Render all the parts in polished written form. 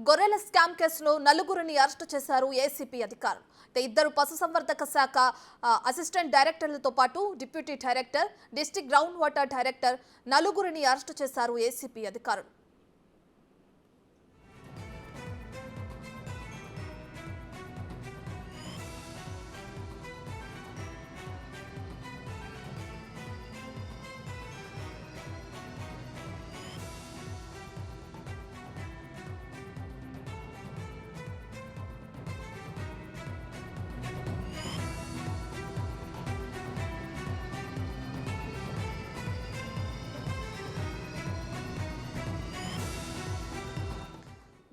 గొర్రెల స్కామ్ కేసులో నలుగురిని అరెస్టు చేశారు ఏసీపీ అధికారులు. ఇద్దరు పశుసంవర్ధక శాఖ అసిస్టెంట్ డైరెక్టర్లతో పాటు deputy director, district ground water director నలుగురిని అరెస్టు చేశారు ఏసీపీ అధికారులు.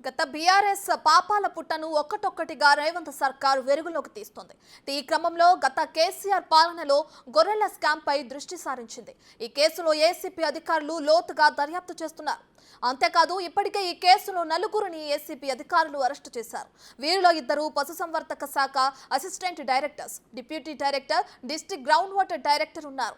గత బీఆర్ఎస్ పాపాల పుట్టను ఒక్కటొక్కటిగా రేవంత్ సర్కార్ వెలుగులోకి తీస్తోంది. ఈ క్రమంలో గత కేసీఆర్ పాలనలో గొర్రెల స్కామ్ పై దృష్టి సారించింది. ఈ కేసులో ఏసీపీ అధికారులు లోతుగా దర్యాప్తు చేస్తున్నారు. అంతేకాదు ఇప్పటికే ఈ కేసులో నలుగురిని ఏసీపీ అధికారులు అరెస్టు చేశారు. వీరిలో ఇద్దరు పశుసంవర్ధక శాఖ assistant directors, deputy director, district ground water director ఉన్నారు.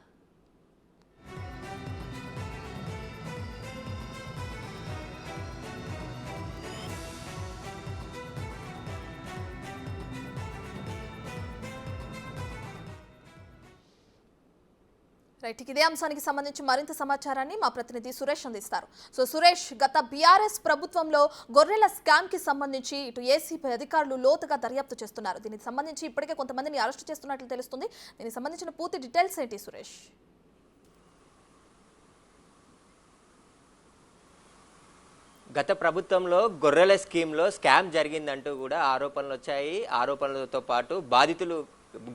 ఇదే అంశానికి సంబంధించి మరింత సమాచారాన్ని మా ప్రతినిధి సురేష్ అందిస్తారు. సురేష్, గత బీఆర్ఎస్ ప్రభుత్వంలో గొర్రెల స్కామ్ కి సంబంధించి ఇటు ఏసీపీ అధికారులు లోతుగా దర్యాప్తు చేస్తున్నారు. దీనికి సంబంధించి ఇప్పటికే కొంతమందిని అరెస్టు చేస్తున్నట్లు తెలుస్తుంది. దీనికి సంబంధించిన పూర్తి డీటెయిల్స్ ఏంటి సురేష్? గత ప్రభుత్వంలో గొర్రెల స్కీమ్లో స్కామ్ జరిగిందంటూ కూడా ఆరోపణలు వచ్చాయి. ఆరోపణలతో పాటు బాధితులు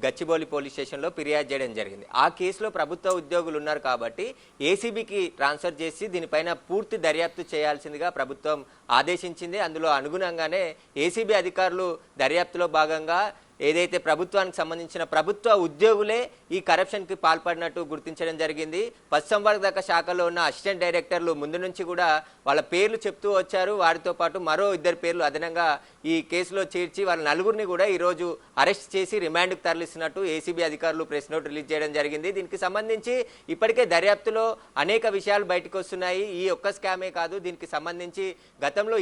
గచ్చిబౌలి పోలీస్ స్టేషన్లో ఫిర్యాదు చేయడం జరిగింది. ఆ కేసులో ప్రభుత్వ ఉద్యోగులు ఉన్నారు కాబట్టి ఏసీబీకి ట్రాన్స్ఫర్ చేసి దీనిపైన పూర్తి దర్యాప్తు చేయాల్సిందిగా ప్రభుత్వం ఆదేశించింది. అందులో అనుగుణంగానే ఏసీబీ అధికారులు దర్యాప్తులో భాగంగా ఏదైతే ప్రభుత్వానికి సంబంధించిన ప్రభుత్వ ఉద్యోగులే ఈ కరప్షన్కి పాల్పడినట్టు గుర్తించడం జరిగింది. పశుసంవర్ధక శాఖలో ఉన్న అసిస్టెంట్ డైరెక్టర్లు ముందు నుంచి కూడా వాళ్ళ పేర్లు చెప్తూ వచ్చారు. వారితో పాటు మరో ఇద్దరు పేర్లు అదనంగా ఈ కేసులో చేర్చి వాళ్ళ నలుగురిని కూడా ఈరోజు అరెస్ట్ చేసి రిమాండ్కి తరలిస్తున్నట్టు ఏసీబీ అధికారులు ప్రెస్ నోట్ రిలీజ్ చేయడం జరిగింది. దీనికి సంబంధించి ఇప్పటికే దర్యాప్తులో అనేక విషయాలు బయటకు వస్తున్నాయి. ఈ ఒక్క స్కామే కాదు, దీనికి సంబంధించి గతంలో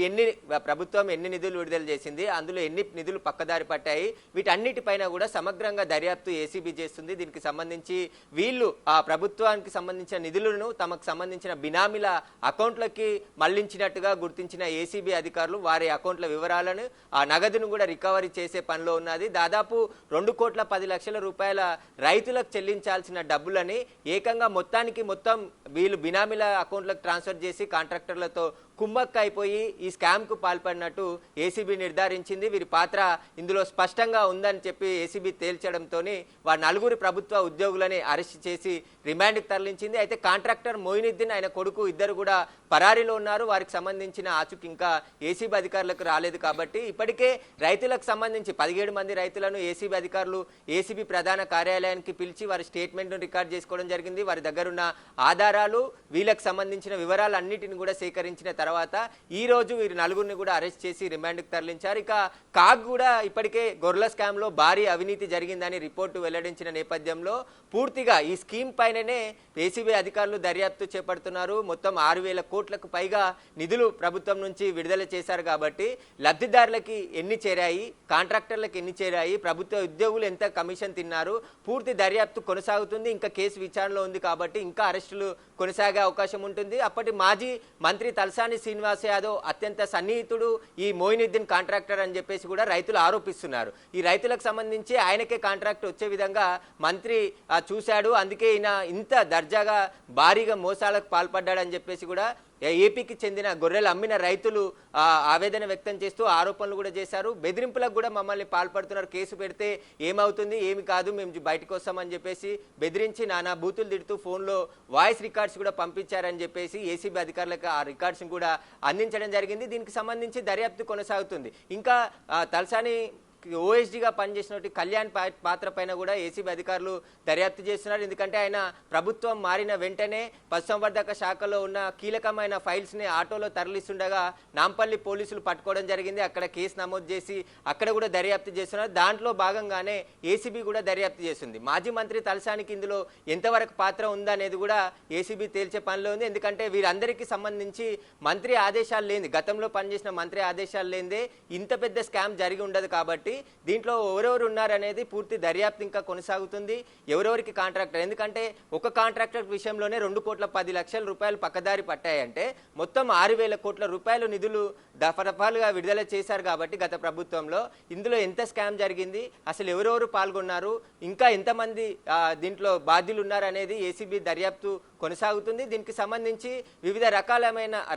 ప్రభుత్వం ఎన్ని నిధులు విడుదల చేసింది, అందులో ఎన్ని నిధులు పక్కదారి పట్టాయి, వీటన్నిటిపైన కూడా సమగ్రంగా దర్యాప్తు ఏసీబీ చేస్తుంది. దీనికి సంబంధించి వీళ్ళు ఆ ప్రభుత్వానికి సంబంధించిన నిధులను తమకు సంబంధించిన బినామీల అకౌంట్లకి మళ్లించినట్టుగా గుర్తించిన ఏసీబీ అధికారులు వారి అకౌంట్ల వివరాలను, ఆ నగదును కూడా రికవరీ చేసే పనిలో ఉన్నది. దాదాపు 2,10,00,000 రూపాయల రైతులకు చెల్లించాల్సిన డబ్బులని ఏకంగా మొత్తం వీళ్ళు బినామీల అకౌంట్లకు ట్రాన్స్ఫర్ చేసి కాంట్రాక్టర్లతో కుమ్మక్క అయిపోయి ఈ స్కామ్కు పాల్పడినట్టు ఏసీబీ నిర్ధారించింది. వీరి పాత్ర ఇందులో స్పష్టంగా ఉందని చెప్పి ఏసీబీ తేల్చడంతో వారి నలుగురు ప్రభుత్వ ఉద్యోగులని అరెస్ట్ చేసి రిమాండ్కి తరలించింది. అయితే కాంట్రాక్టర్ మొయినుద్దీన్, ఆయన కొడుకు ఇద్దరు కూడా పరారీలో ఉన్నారు. వారికి సంబంధించిన ఆచూకీ ఇంకా ఏసీబీ అధికారులకు రాలేదు. కాబట్టి ఇప్పటికే రైతులకు సంబంధించి 17 మంది రైతులను ఏసీబీ అధికారులు ఏసీబీ ప్రధాన కార్యాలయానికి పిలిచి వారి స్టేట్మెంట్ను రికార్డ్ చేసుకోవడం జరిగింది. వారి దగ్గరున్న ఆధారాలు, వీళ్ళకి సంబంధించిన వివరాలు అన్నిటిని కూడా సేకరించిన తర్వాత ఈ రోజు వీరి నలుగురిని కూడా అరెస్ట్ చేసి రిమాండ్కి తరలించారు. ఇక కాగ్ కూడా ఇప్పటికే గొర్రెల స్కామ్లో భారీ అవినీతి జరిగిందని రిపోర్టు వెల్లడించిన నేపథ్యంలో పూర్తిగా ఈ స్కీమ్ పైననే ఏసీబీ అధికారులు దర్యాప్తు చేపడుతున్నారు. మొత్తం 6,000 కోట్లకు పైగా నిధులు ప్రభుత్వం నుంచి విడుదల చేశారు. కాబట్టి లబ్ధిదారులకి ఎన్ని చేరాయి, కాంట్రాక్టర్లకు ఎన్ని చేరాయి, ప్రభుత్వ ఉద్యోగులు ఎంత కమిషన్ తిన్నారు, పూర్తి దర్యాప్తు కొనసాగుతుంది. ఇంకా కేసు విచారణలో ఉంది కాబట్టి ఇంకా అరెస్టులు కొనసాగే అవకాశం ఉంటుంది. అప్పటి మాజీ మంత్రి తలసాని శ్రీనివాస్ యాదవ్ అత్యంత సన్నిహితుడు ఈ మొయినుద్దీన్ కాంట్రాక్టర్ అని చెప్పేసి కూడా రైతులు ఆరోపిస్తున్నారు. ఈ రైతులకు సంబంధించి ఆయనకే కాంట్రాక్ట్ వచ్చే విధంగా మంత్రి చూశాడు, అందుకే ఈయన ఇంత దర్జాగా భారీగా మోసాలకు పాల్పడ్డాడని చెప్పేసి కూడా ఏపీకి చెందిన గొర్రెలు అమ్మిన రైతులు ఆవేదన వ్యక్తం చేస్తూ ఆరోపణలు కూడా చేశారు. బెదిరింపులకు కూడా మమ్మల్ని పాల్పడుతున్నారు, కేసు పెడితే ఏమవుతుంది, ఏమి కాదు, మేము బయటకు వస్తామని చెప్పేసి బెదిరించి నానా బూతులు తిడుతూ ఫోన్లో వాయిస్ రికార్డ్స్ కూడా పంపించారని చెప్పేసి ఏసీబీ అధికారులకు ఆ రికార్డ్స్ని కూడా అందించడం జరిగింది. దీనికి సంబంధించి దర్యాప్తు కొనసాగుతుంది. ఇంకా తలసాని ఓఎస్డీగా పనిచేసినటువంటి కళ్యాణ్ పాత్ర పైన కూడా ఏసీబీ అధికారులు దర్యాప్తు చేస్తున్నారు. ఎందుకంటే ఆయన ప్రభుత్వం మారిన వెంటనే పశుసంవర్ధక శాఖలో ఉన్న కీలకమైన ఫైల్స్ని ఆటోలో తరలిస్తుండగా నాంపల్లి పోలీసులు పట్టుకోవడం జరిగింది. అక్కడ కేసు నమోదు చేసి అక్కడ కూడా దర్యాప్తు చేస్తున్నారు. దాంట్లో భాగంగానే ఏసీబీ కూడా దర్యాప్తు చేస్తుంది. మాజీ మంత్రి తలసానికి ఇందులో ఎంతవరకు పాత్ర ఉందనేది కూడా ఏసీబీ తేల్చే పనిలో ఉంది. ఎందుకంటే వీరందరికీ సంబంధించి మంత్రి ఆదేశాలు లేని, గతంలో పనిచేసిన మంత్రి ఆదేశాలు లేనిదే ఇంత పెద్ద స్కామ్ జరిగి ఉండదు. కాబట్టి దీంట్లో ఎవరెవరు ఉన్నారనేది పూర్తి దర్యాప్తు ఇంకా కొనసాగుతుంది. ఎవరెవరికి కాంట్రాక్టర్, ఎందుకంటే ఒక కాంట్రాక్టర్ విషయంలోనే 2,10,00,000 రూపాయలు పక్కదారి పట్టాయంటే మొత్తం 6,000 కోట్ల రూపాయలు నిధులు దఫాలుగా విడుదల చేశారు. కాబట్టి గత ప్రభుత్వంలో ఇందులో ఎంత స్కామ్ జరిగింది, అసలు ఎవరెవరు పాల్గొన్నారు, ఇంకా ఎంతమంది దీంట్లో బాధ్యులు ఉన్నారు అనేది ఏసీబీ దర్యాప్తు కొనసాగుతుంది. దీనికి సంబంధించి వివిధ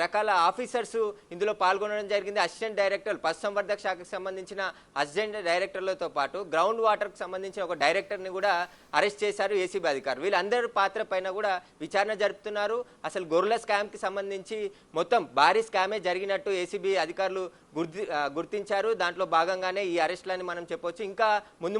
రకాల ఆఫీసర్స్ ఇందులో పాల్గొనడం జరిగింది. అసిస్టెంట్ డైరెక్టర్, పశుసంవర్ధక శాఖకు సంబంధించిన అసిస్టెంట్ డైరెక్టర్లతో పాటు గ్రౌండ్ వాటర్కి సంబంధించిన ఒక డైరెక్టర్ని కూడా అరెస్ట్ చేశారు ఏసీబీ అధికారులు. వీళ్ళందరి పాత్ర పైన కూడా విచారణ జరుపుతున్నారు. అసలు గొర్రెల స్కామ్కి సంబంధించి మొత్తం భారీ స్కామే జరిగినట్టు ఏసీబీ అధికారులు గుర్తించారు. దాంట్లో భాగంగానే ఈ అరెస్టులని మనం చెప్పొచ్చు. ఇంకా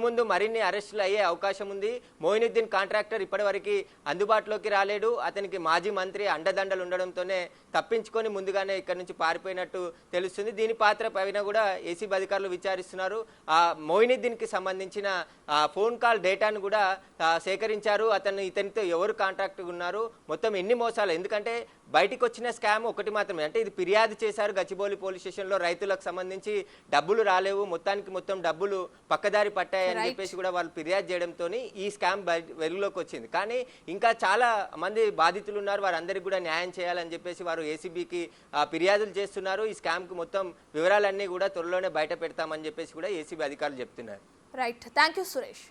ముందు మరిన్ని అరెస్టులు అయ్యే అవకాశం ఉంది. మొయినుద్దీన్ కాంట్రాక్టర్ ఇప్పటివరకు అందుబాటులోకి రాలేడు. అతనికి మాజీ మంత్రి అండదండలు ఉండడంతోనే తప్పించుకొని ముందుగానే ఇక్కడ నుంచి పారిపోయినట్టు తెలుస్తుంది. దీని పాత్ర పైన కూడా ఏసీబీ అధికారులు విచారిస్తున్నారు. మొయినుద్దీన్కి సంబంధించిన ఫోన్ కాల్ డేటాను కూడా సేకరించారు. ఇతనితో ఎవరు కాంట్రాక్ట్ ఉన్నారు, మొత్తం ఎన్ని మోసాలు, ఎందుకంటే బయటికి వచ్చిన స్కామ్ ఒకటి మాత్రమే, అంటే ఇది ఫిర్యాదు చేశారు గచ్చిబౌలి పోలీస్ స్టేషన్లో, రైతులకు సంబంధించి డబ్బులు రాలేవు, మొత్తం డబ్బులు పక్కదారి పట్టాయని చెప్పేసి కూడా వాళ్ళు ఫిర్యాదు చేయడంతో ఈ స్కామ్ వెలుగులోకి వచ్చింది. కానీ ఇంకా చాలా మంది బాధితులు ఉన్నారు, వారందరికీ కూడా న్యాయం చేయాలని చెప్పేసి వారు ఏసీబీకి ఫిర్యాదులు చేస్తున్నారు. ఈ స్కామ్కి మొత్తం వివరాలన్నీ కూడా త్వరలోనే బయట పెడతామని చెప్పేసి కూడా ఏసీబీ అధికారులు చెప్తున్నారు. Right, thank you Suresh.